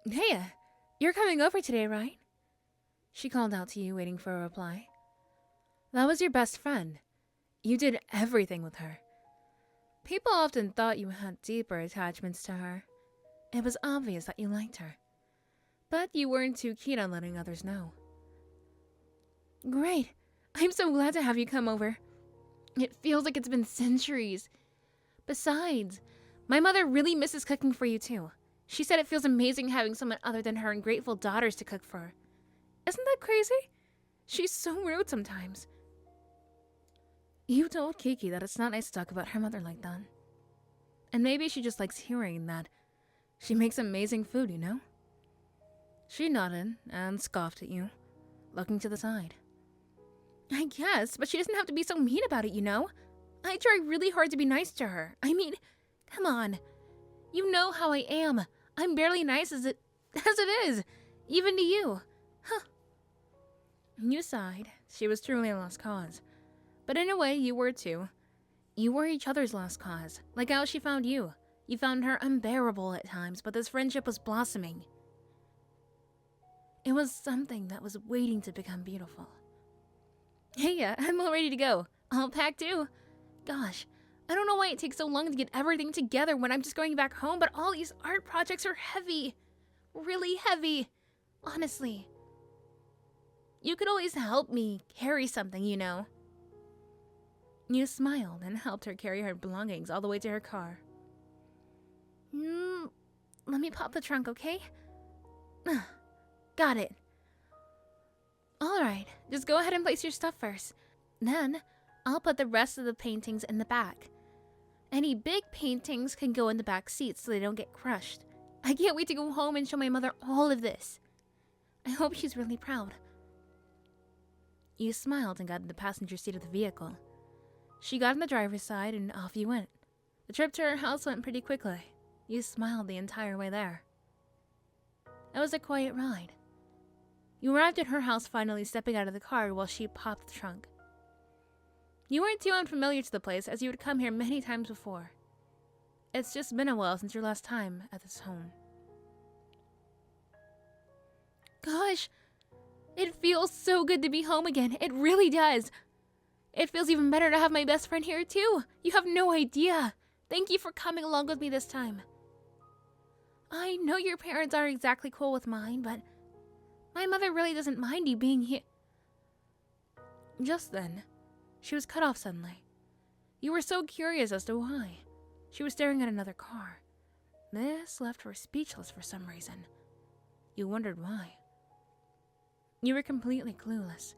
Hey, you're coming over today, right? She called out to you, waiting for a reply. That was your best friend. You did everything with her. People often thought you had deeper attachments to her. It was obvious that you liked her. But you weren't too keen on letting others know. Great. I'm so glad to have you come over. It feels like it's been centuries. Besides, my mother really misses cooking for you too. She said it feels amazing having someone other than her ungrateful daughters to cook for. Isn't that crazy? She's so rude sometimes. You told Kiki that it's not nice to talk about her mother like that. And maybe she just likes hearing that she makes amazing food, you know? She nodded and scoffed at you, looking to the side. I guess, but she doesn't have to be so mean about it, you know? I try really hard to be nice to her. I mean, come on. You know how I am. I'm barely nice as it is, even to you. Huh. You sighed. She was truly a lost cause. But in a way, you were too. You were each other's lost cause, like how she found you. You found her unbearable at times, but this friendship was blossoming. It was something that was waiting to become beautiful. Hey, I'm all ready to go. All packed too. Gosh, I don't know why it takes so long to get everything together when I'm just going back home, but all these art projects are heavy. Really heavy. Honestly. You could always help me carry something, you know. You smiled and helped her carry her belongings all the way to her car. Let me pop the trunk, okay? Got it. Alright, just go ahead and place your stuff first. Then, I'll put the rest of the paintings in the back. Any big paintings can go in the back seats so they don't get crushed. I can't wait to go home and show my mother all of this. I hope she's really proud. You smiled and got in the passenger seat of the vehicle. She got on the driver's side and off you went. The trip to her house went pretty quickly. You smiled the entire way there. It was a quiet ride. You arrived at her house finally stepping out of the car while she popped the trunk. You weren't too unfamiliar to the place as you had come here many times before. It's just been a while since your last time at this home. Gosh, it feels so good to be home again. It really does. It feels even better to have my best friend here too. You have no idea. Thank you for coming along with me this time. I know your parents aren't exactly cool with mine, but my mother really doesn't mind you being here. Just then, she was cut off suddenly. You were so curious as to why. She was staring at another car. This left her speechless for some reason. You wondered why. You were completely clueless.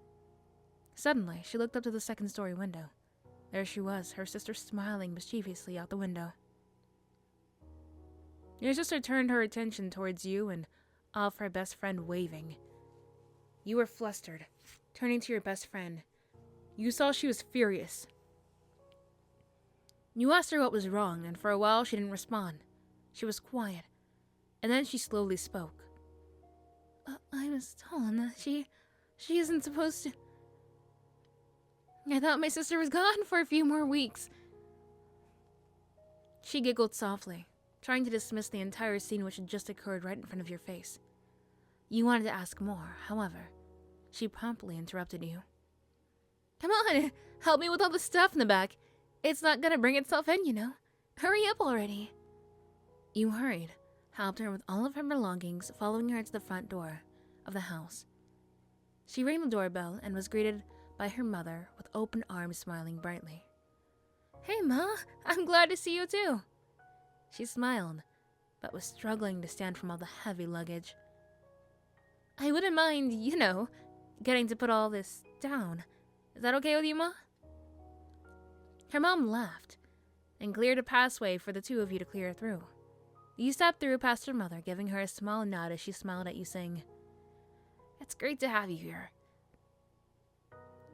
Suddenly, she looked up to the second-story window. There she was, her sister smiling mischievously out the window. Your sister turned her attention towards you and off her best friend waving. You were flustered, turning to your best friend. You saw she was furious. You asked her what was wrong, and for a while she didn't respond. She was quiet, and then she slowly spoke. I was told that she isn't supposed to... I thought my sister was gone for a few more weeks. She giggled softly, trying to dismiss the entire scene which had just occurred right in front of your face. You wanted to ask more, however. She promptly interrupted you. Come on, help me with all the stuff in the back. It's not gonna bring itself in, you know. Hurry up already. You hurried, helped her with all of her belongings, following her to the front door of the house. She rang the doorbell and was greeted by her mother with open arms, smiling brightly. Hey, Ma, I'm glad to see you too. She smiled, but was struggling to stand from all the heavy luggage. I wouldn't mind, you know, getting to put all this down. Is that okay with you, Ma? Her mom laughed and cleared a pathway for the two of you to clear through. You stepped through past her mother, giving her a small nod as she smiled at you, saying, It's great to have you here.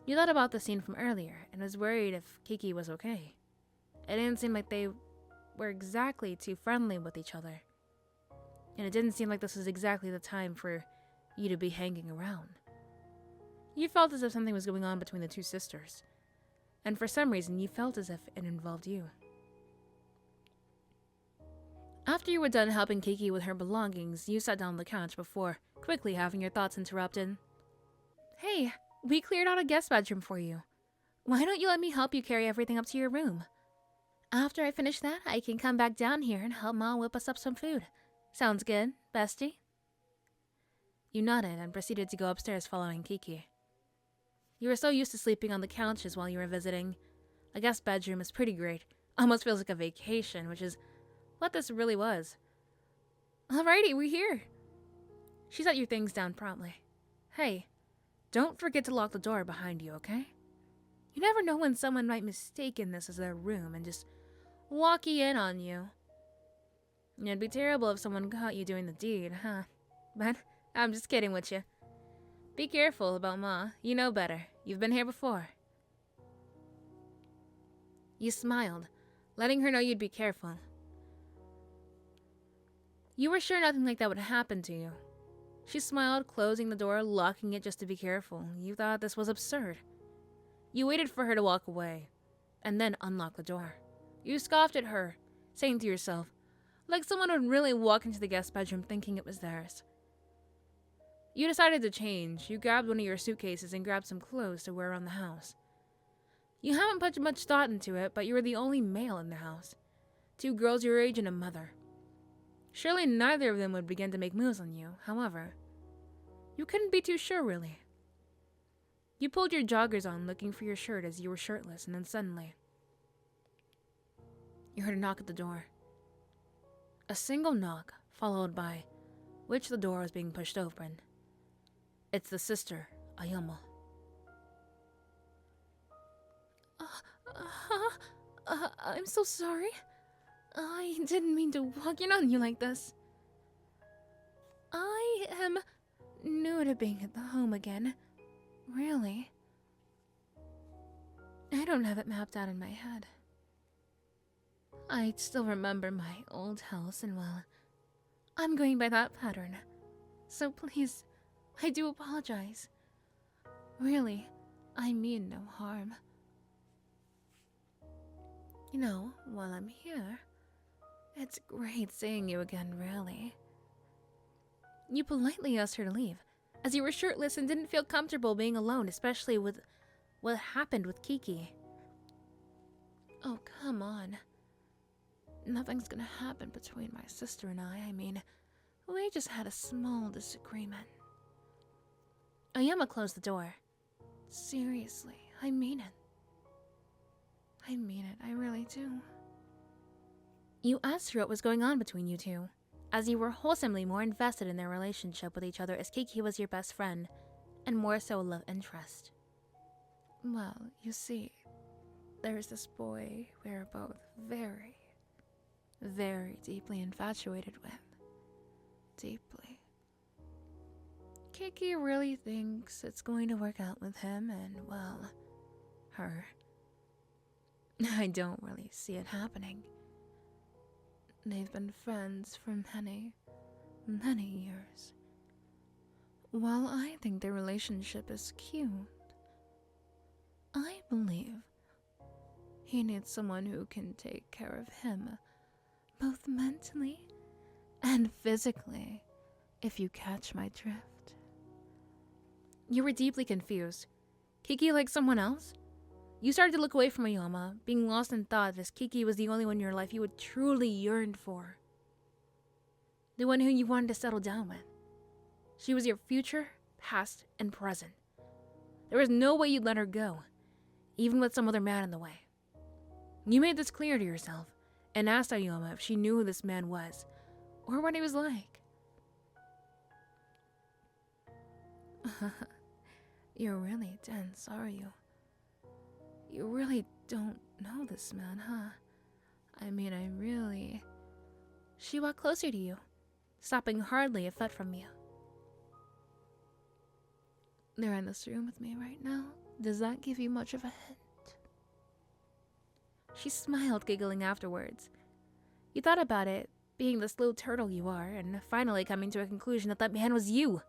You thought about the scene from earlier and was worried if Kiki was okay. It didn't seem like they were exactly too friendly with each other. And it didn't seem like this was exactly the time for you to be hanging around. You felt as if something was going on between the two sisters. And for some reason, you felt as if it involved you. After you were done helping Kiki with her belongings, you sat down on the couch before quickly having your thoughts interrupted. Hey, we cleared out a guest bedroom for you. Why don't you let me help you carry everything up to your room? After I finish that, I can come back down here and help Ma whip us up some food. Sounds good, bestie? You nodded and proceeded to go upstairs following Kiki. You were so used to sleeping on the couches while you were visiting. A guest bedroom is pretty great. Almost feels like a vacation, which is what this really was. Alrighty, we're here. She set your things down promptly. Hey, don't forget to lock the door behind you, okay? You never know when someone might mistaken this as their room and just walk in on you. It'd be terrible if someone caught you doing the deed, huh? But I'm just kidding with you. Be careful about Ma. You know better. You've been here before. You smiled, letting her know you'd be careful. You were sure nothing like that would happen to you. She smiled, closing the door, locking it just to be careful. You thought this was absurd. You waited for her to walk away, and then unlock the door. You scoffed at her, saying to yourself, like someone would really walk into the guest bedroom thinking it was theirs. You decided to change. You grabbed one of your suitcases and grabbed some clothes to wear around the house. You haven't put much thought into it, but you were the only male in the house. 2 girls your age and a mother. Surely neither of them would begin to make moves on you. However, you couldn't be too sure, really. You pulled your joggers on, looking for your shirt as you were shirtless, and then suddenly, you heard a knock at the door. A single knock, followed by which the door was being pushed open. It's the sister, Ayama. I'm so sorry. I didn't mean to walk in on you like this. I am new to being at the home again. Really? I don't have it mapped out in my head. I still remember my old house and, well, I'm going by that pattern. So please, I do apologize. Really, I mean no harm. You know, while I'm here, it's great seeing you again, really. You politely asked her to leave, as you were shirtless and didn't feel comfortable being alone, especially with what happened with Kiki. Oh, come on. Nothing's gonna happen between my sister and I mean, we just had a small disagreement. Ayama closed the door. Seriously, I mean it. I mean it, I really do. You asked her what was going on between you two, as you were wholesomely more invested in their relationship with each other as Kiki was your best friend, and more so a love interest. Well, you see, there's this boy we're both very, very deeply infatuated with. Deeply. Kiki really thinks it's going to work out with him and, well, her. I don't really see it happening. They've been friends for many, many years. While I think their relationship is cute, I believe he needs someone who can take care of him, both mentally and physically, if you catch my drift. You were deeply confused. Kiki liked someone else? You started to look away from Ayama, being lost in thought as Kiki was the only one in your life you would truly yearn for. The one who you wanted to settle down with. She was your future, past, and present. There was no way you'd let her go, even with some other man in the way. You made this clear to yourself, and asked Ayama if she knew who this man was, or what he was like. You're really dense, are you? You really don't know this man, huh? I mean, She walked closer to you, stopping hardly a foot from you. They're in this room with me right now. Does that give you much of a hint? She smiled, giggling afterwards. You thought about it, being the slow turtle you are, and finally coming to a conclusion that man was you.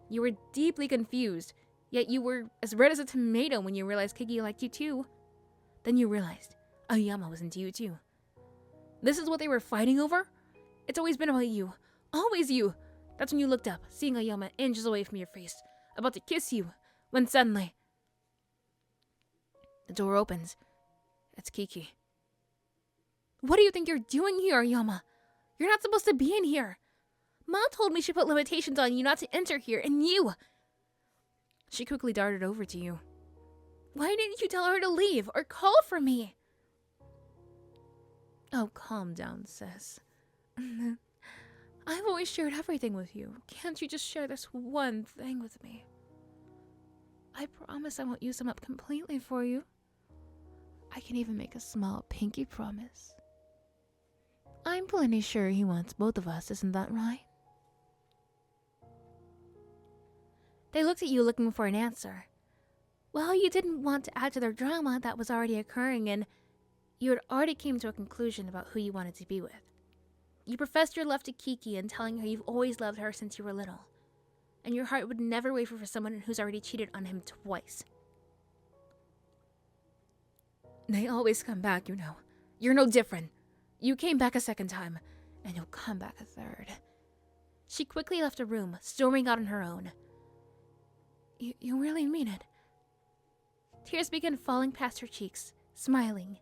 You were deeply confused, yet you were as red as a tomato when you realized Kiki liked you too. Then you realized Ayama was into you too. This is what they were fighting over? It's always been about you. Always you. That's when you looked up, seeing Ayama inches away from your face, about to kiss you, when suddenly... The door opens. It's Kiki. What do you think you're doing here, Ayama? You're not supposed to be in here. Mom told me she put limitations on you not to enter here, and you... She quickly darted over to you. Why didn't you tell her to leave, or call for me? Oh, calm down, sis. I've always shared everything with you. Can't you just share this one thing with me? I promise I won't use them up completely for you. I can even make a small pinky promise. I'm plenty sure he wants both of us, isn't that right? They looked at you looking for an answer. Well, you didn't want to add to their drama that was already occurring, and you had already came to a conclusion about who you wanted to be with. You professed your love to Kiki and telling her you've always loved her since you were little, and your heart would never waver for someone who's already cheated on him twice. They always come back, you know. You're no different. You came back a second time, and you'll come back a third. She quickly left the room, storming out on her own. You really mean it? Tears began falling past her cheeks, smiling.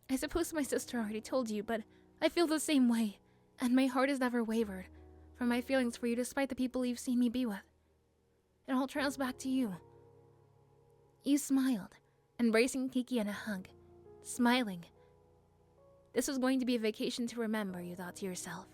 I suppose my sister already told you, but I feel the same way, and my heart has never wavered from my feelings for you despite the people you've seen me be with. It all trails back to you. You smiled, embracing Kiki in a hug, smiling. This was going to be a vacation to remember, you thought to yourself.